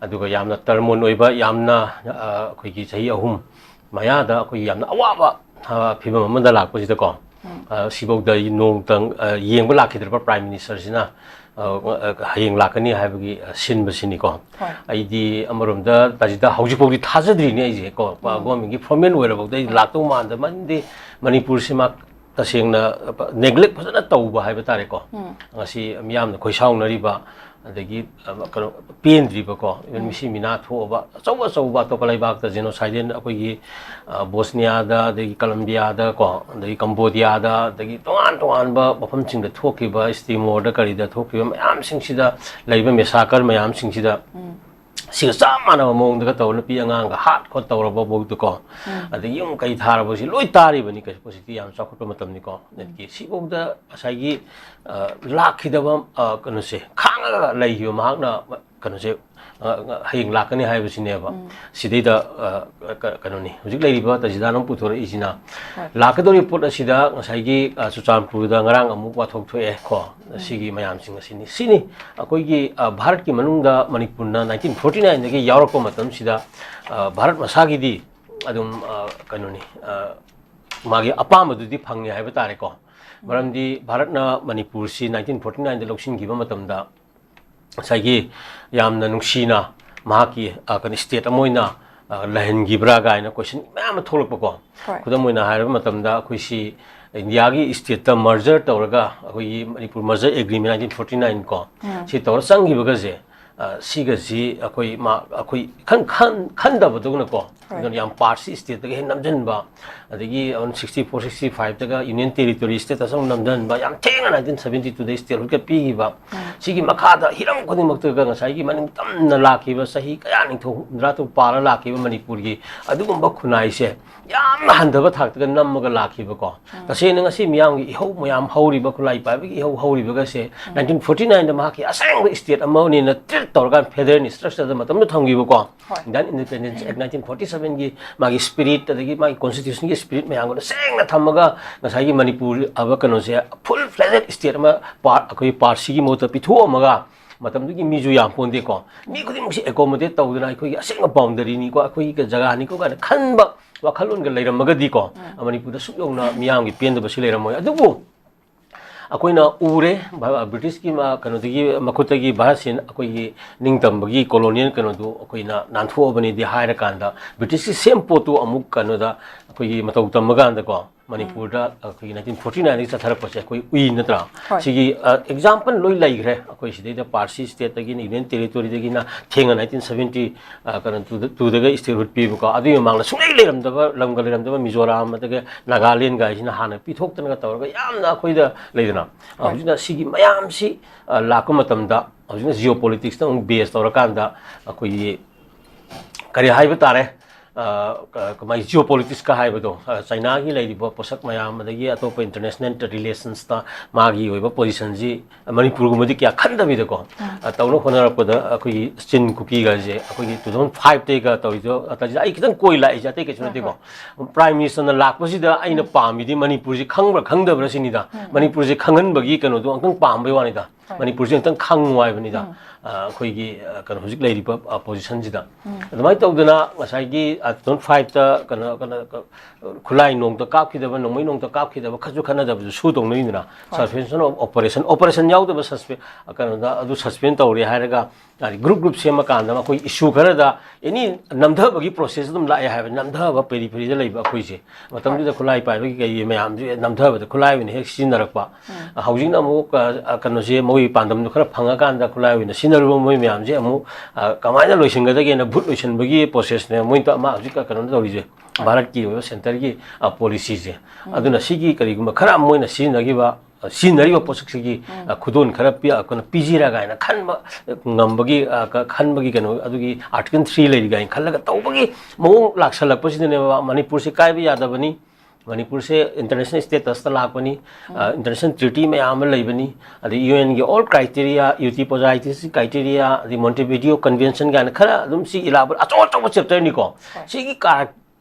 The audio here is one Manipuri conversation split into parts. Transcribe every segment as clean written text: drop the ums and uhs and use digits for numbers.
aduga yamna termon oiba yamna akhoi chahi ahum mayada akhoi yamna awaba phibam amada lakpasida ko sibogda nong tang yengba lakhidra prime minister sina hayeng lakani haibagi sinbasini ko aidi amoromda tajida haujipodi thajadri ni aije ko government gi formal oirabogda lakto manda mandi manipur sima tasengna neglect phajana tauba haiba tare ko ngasi miyamna khoisaunariba adagi kano pendriba ko even misi mina thoba chawa to palaibak ta genocide akogi bosnia da adagi colombia da ko adagi cambodia da adagi toan ba mafam singda thokiba timor da kari da thokiba mayam singsida leiba massacre mayam singsida siga samana mong da tawna pi angang ga hat ko tawraba bog to ko adagi yum kai tharaba si loi tari bani ka positi yam sakhuto matam ni ko netki si bog da asai lakhidaba kano se khanga laiyo mahakna kano se hayeng lakani haiba sineba sideida kano ni hujik leiriba ta jidanam puthora isina lakadori pot asida ngasai gi chuchanpur da ngarang amu wathok thoe ko sigi mayam sing asini sini akoi gi bharat ki manung da manipur na 1949 da gi yaurok ko matam sida bharat masagi di adum kano ni magi apam du di phangni haiba tare ko maramdi bharat na manipur si 1949 da lokshin gi ba matam da saigi yamna nungsina mahaki kan state amoina lahen gibra ga ina question ma'am tholok ko kudamoina hairba matamda akoisi india gi state ta merger tawraga akoi manipur merger agreement 1949 ko si tawra sangi baga je siga ji akoi khan da bodogna ko yam parsi state ta hen namjan ba adagi on 64 65 ta union territory state ta sang namjan ba yam thenga 1972 da state ka pi ba sigi makada hiram khoni makta ga ngasai gi maning tamna lakhi ba sahi kaya ning tho ratu para lakhi ba manipur gi adugumba khunai se yam handaba thak ta namma ga lakhi ba ko tase nang asi miyam gi ho miyam hauri ba khulai pa bi ho hauri ba ga se 1949 da ma ki asang state amoni na torgan federal structure da matam thangi ba ko dan independence act 1947 gi magi spirit adagi magi constitution gi spirit mayang go seng na thamaga ngasai gi manipur aba kano se full fledged state ma akoi parsi gi mota pitho amaga matam du gi miju yam ponde ko mi khudi musi accommodate tawduna akoi gi aseng boundary ni ko akoi ga jaga ni ko ga khanba wakhalun ga leiramaga di ko manipur da suyongna miyam gi penda ba si leiramoi adubu akoina ure british ki ma kano digi makuta gi bhasin akoi ningtam bagi colonial kano du akoina nantho bani di haira kanda british ki same potu amuk kano da akoi matau tamaga anda ko manipur da akoi 1949 ni chathara pase akoi ui natra sigi example loi lai gre akoi sidai da parsi state gi union territory gi na thenga 1970 kano tu da statehood pi ko adu mangla sungai leram da lamga leram da mizoram da nagaland ga sina hana pithok tan ga tawra yamna akoi da leidana hujina sigi mayam si lakumatam da hujina geopolitics ta base tawra kanda akoi kari haiba tare kamai geopolitics ka haiba do china gi leidiba posak mayam adagi atop international relations ta magi oiba position ji manipur gu modi kya khanda bi de ko tawno khonara ko da akoi chin cookie ga je akoi 2005 te ga tawido ataji ai kitang koi lai ja te ke chuna de ko prime minister na lakpasi da aina pami di manipur ji khangbra khangdabra sini da manipur ji khangan bagi kano do angtang pam bai wani da manipur ji angtang khangwai bani da khoi gi kan hujik lai ripa position ji da admai tawdana ngasai gi 2005 ta kana khulai nong ta kap khidaba nongmai nong ta kap khidaba khaju khana da su dong nei na suspension of operation yaw da suspend kana da adu suspend tawri hairaga group sema kanda ma koi issue khara da any namdha bagi process dum la ya have namdha ba peri da lai ba khoi je matam da khulai pai bagi kai mayam ji namdha ba khulai win hek sinarak pa housing na mu kana je moi pandam du khara phanga kanda khulai win sinaru moi mayam je amu kamaina loising ga da ge na bhut loisin bagi process ne moi ta ma hujik ka kana da je bharat ki center ki policy je aduna sigi kari guma khara moi na sinagi ba sinari posak sigi khudon khara pi akona pijira ga na khanba ngambagi khanbagi kano adugi article 3 lei ga khallaga tawbagi mong laksalak pasine manipur se kai bi yada bani manipur se international status ta lakbani international treaty me am lei bani adi un gi all criteria ut positivity criteria the montevideo convention ga na khara dum si ilabor acho chapter ni ko sigi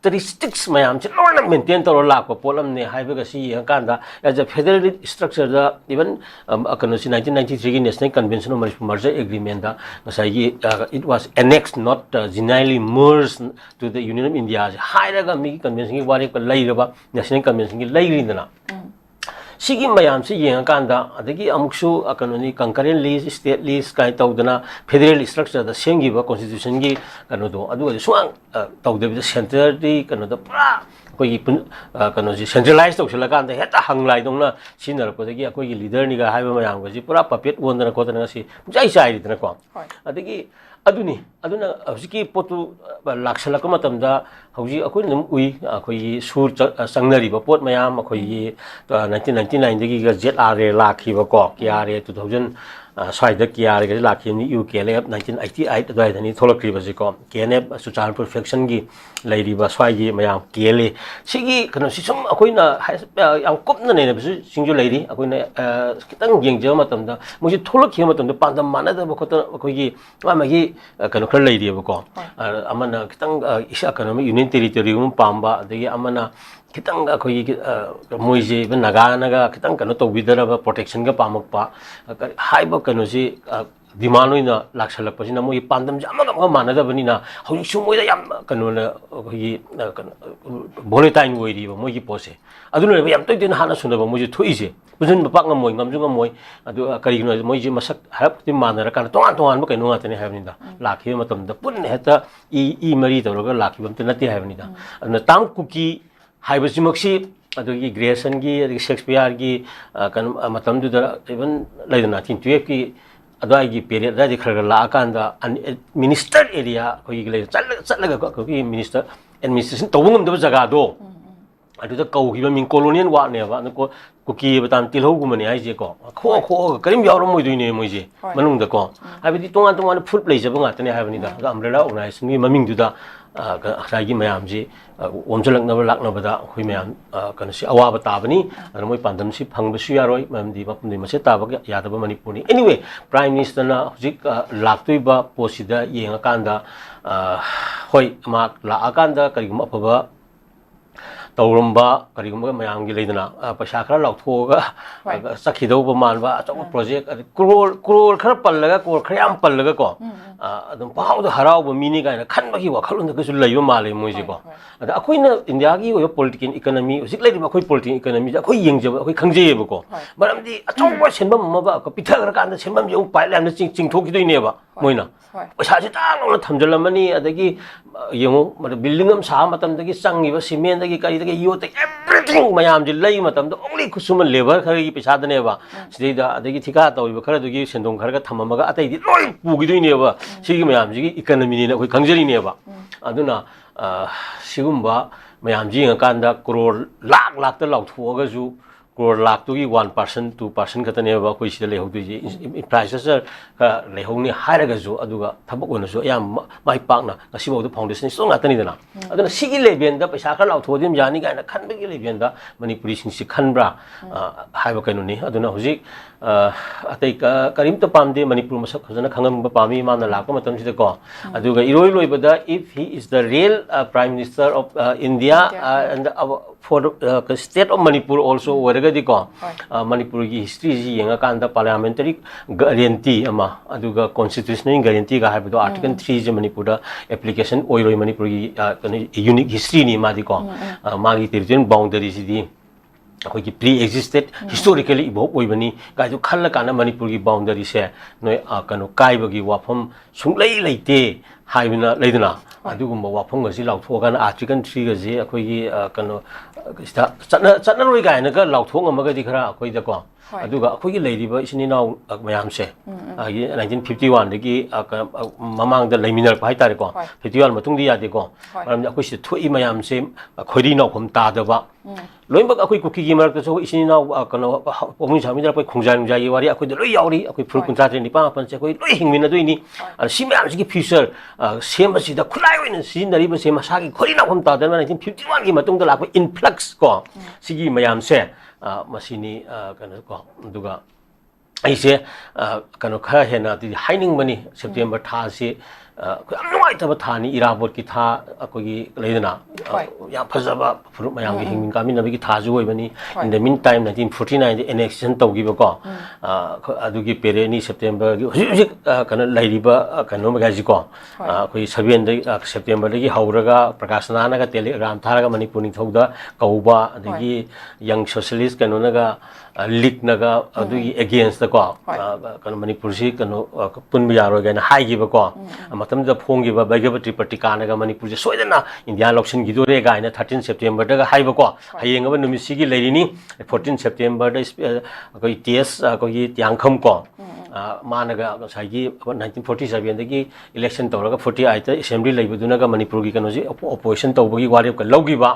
characteristics mayam che lorna maintain to la ko polam ne haiba ga si kanda as a federal structure da even kano si 1993 gi national convention on merger agreement da ngasai it was annexed not genuinely merged to the union of india haira ga mi convention gi wari ko lairaba national convention gi lairidana sigi mayam si kanda adagi amuksu kanoni concurrent list state list kai tawdana federal structure da sengi ba constitution gi kano do adu suang tawde center di kano da pra koi kano ji centralized tawsala kanda heta hanglai dongna sinar ko dagi koi leader ni ga haiba mayam ga ji pura puppet wondana ko dana si jai jai dana ko adagi aduna hꯧji potu laksala ko matamda hꯧji akoi num ui akoi sur sangnari ba pot mayam akoi 1999 dagi ga ZRA lakhi ba ko KRA 2000 swaida KRA ga lakhi ni UKLF 1988 adai dhani tholakri ba ji ko KNF social perfection gi lairi ba swai gi mayam KLA sigi kano sisum akoi na ang kopna ne bisu singju lairi akoi na kitang yengje matamda moji tholakhi matamda pandam manada ba khota akoi gi magi kano khar lairi ba ko amana kitang isa kano union territory um pamba adagi amana kitang akoi moije ba naga naga kitang kano to bidara ba protection ga pamak pa hai ba kano si demand ina laksalak pa sina mo ipandam jama ga manada bani na hau sumoy da yam kano na akoi volatile way di ba mo gi pose aduna ba yam toy din hana suna ba mo ji thuise bujun ba ngam moy ngam junga moy adu kari no mo ji masak harap ti manara kan tongan tongan ba kaino ngata ni havni da lakhi matam da pun heta i mari to ga lakhi bam te nati havni da na tang kuki haibasi maksi adugi Grayson gi Shakespeare gi kan matam du da even laidana tin tuye ki adai gi period da khara la kanda minister area ko gi le chatlaga ko gi minister administration tawungam da jaga do adu da kau gi ba min colonial wa ne ba ko kuki batam tilho gu mani ai je ko kho karim yaw ro moi dui ne moi je manung da ko habidi tongan tongan full place ba ngata ne habani da umbrella organization gi maming du da gi mayam ji omjalak na lak na bada hui mayam kan si awa bata bani moi pandam si phang su yaroi mam di ba puni mase ta ba ya da ba manipur ni anyway prime minister na hujik laktui ba posida yenga kanda hoi ma la akanda kari ma phaba tawrumba karigumba mayam gi leidana paisa khara lauthoga sakhido ba manba achaw project crore khara pallaga crore khara yam pallaga ko adum pahau da harau ba mini ga na khanba gi wakhalun da su laiba male moji ko ada akoina india gi yo political economy usik leidi ba khoi political economy ja khoi yengje ba khoi khangje ba ko maram di achaw ba senbam ma ba ko pithagar kan da senbam je pai lam na chingthok gi doi ne ba moina paisa ji ta lo thamjalamani adagi yengo building am sa matam dagi changi ba cement dagi kari you take everything mayam ji lay matam do only kusuman labor khari pesa dane ba sidida adagi thika taw ba khara dugi sendong khara ga thamamaga atai di loi pugi doi ne ba sigi mayam ji economy ni na khoi khangjari ne ba aduna sigumba mayam ji ngakanda crore lakh lakh ta lauthuaga ju crore lakh tu gi 1% 2% khata ne ba khoi sida lehau du ji prices ka lehau ni hairaga ju aduga thabak ona ju yam mai pakna ngasibo du foundation so ngatani dana aduna sigi level da paisa kha lauthodim jani ga na khanbe gi level da manipuri sing si khanbra haiba kaino ni aduna hujik atai karim ta pamde manipur masak khajana khangam ba pami mana lakpa matam sida ko aduga iroi loi bada if he is the real prime minister of india and for the state of manipur also waragadi ko manipur gi history ji yenga kanda parliamentary guarantee ama aduga constitutional guarantee ga haibdo article 3 je manipur da application oiroi manipur gi unique history ni madi ko magi territorial boundaries di अखोई प्री एक्जिस्टेड हिस्टोरिकली इवोल्व ओइबनी गाइदो खल्ला काना मणिपुर की बाउंडरी से नोय कनो काइबगी वाफम सुंगलै लैते हाइबना लैदना अदुगुम वाफम गसि लाउथोगाना आर्टिकल 3 गसि अखोई कनो चतना रोइ गायना ग लाउथोंग अमगदि खरा अखोई दको अदुगा अखोई लैरिबा इसिनि नाउ मयाम से 1951 दगी ममांग द लैमिनर पाइ तारे को 51 मतुंग दि यादे को मरम अखोई से थोइ मयाम से खोइरि नाउखम तादबा लोइबक अखोई cookie gi marak so isini na kano pomi sami da koi khungjang jai wari akoi de loi yauri akoi phul kuntra tre ni pa pan se koi loi hingmin doi ni simi am gi future sem si da khulai oin sin dari ba sem sa gi khori na khom ta da 1951 gi matung da la ko influx ko sigi mayam se masini kano ko duga ai se kano kha hena ti haining mani September tha se नुआइतब थानी इराबोट की था अकोगी लेदना या फजबा फुरुप मयाम की हिंगिन कामी नबी की थाजु होइबनी in the mean time 1949 annexation तौगिबको अदुगी पेरेनी सेप्टेम्बर की हुजिक कनो लैरिबा कनो मगाजिको अकोई 7 सेप्टेम्बर दगी हौरगा प्रकाशनानगा टेलीग्राम थारगा मणिपुर निथौदा कौबा अदगी यंग सोशलिस्ट कनोनगा लीगनगा अदुगी अगेंस्ट को कनो मणिपुर से कनो पुनबि यारोगैना हाइगिबको मतमदा फोंगिबा बैगब त्रिपाठी कानगा मणिपुर से सोयदना इंडिया लॉक्शन गिदोरे गाइना 13 सेप्टेम्बर दगा हाइबको हयेंगबा नुमिसिगी लेरिनी 14 सेप्टेम्बर द कोई टेस्ट कोई त्यांखम को मानगा साइगी 1947 दगी इलेक्शन तौरगा 48 असेंबली लेबदुनगा मणिपुर की कनोजी अपोजिशन तौबगी वारेब का लौगिबा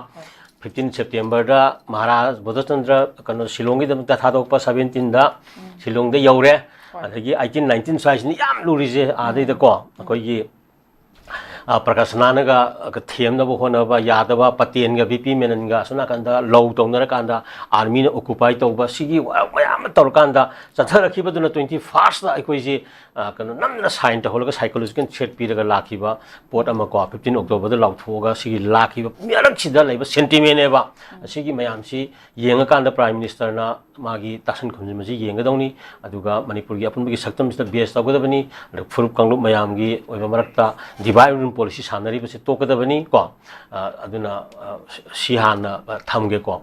15 सेप्टेम्बर दा महाराज बोधचंद्र कनो शिलोंगी दमता थादोकपा 17 दा शिलोंग दे यौरे अदगी 18 19 साइजनी याम लुरिजे आदैदा को अखोगी प्रकाशनानगा थेमनब होनबा यादबा पतेनगा बीपी मेननगा सुनाकंदा लौ तौनरकांदा आर्मी ने ऑक्युपाई तौबा सिगी मयाम तौरकांदा चथरखिबदुना 21 दा अखोइजे कनो नमना साइन तहोलगा साइकोलॉजिकल थ्रेट पीरगा लाखिबा पोट अमा को 15 अक्टोबर दा लाउथोगा सिगी लाखिबा मियालमसिदा लेबा सेंटिमेंट एबा सिगी मयामसि येंगाकांदा प्राइम मिनिस्टर ना मागी तासन खुंजमसि येंगदौनी अदुगा मणिपुर की अपुनबगी सक्तमसिदा बेस तौगदबनी फुरुप कांगलुप मयामगी ओइबा मरक्ता डिवाइड पॉलिसी सानरी बसे तोकदबनी को अदुना सिहाना थमगे को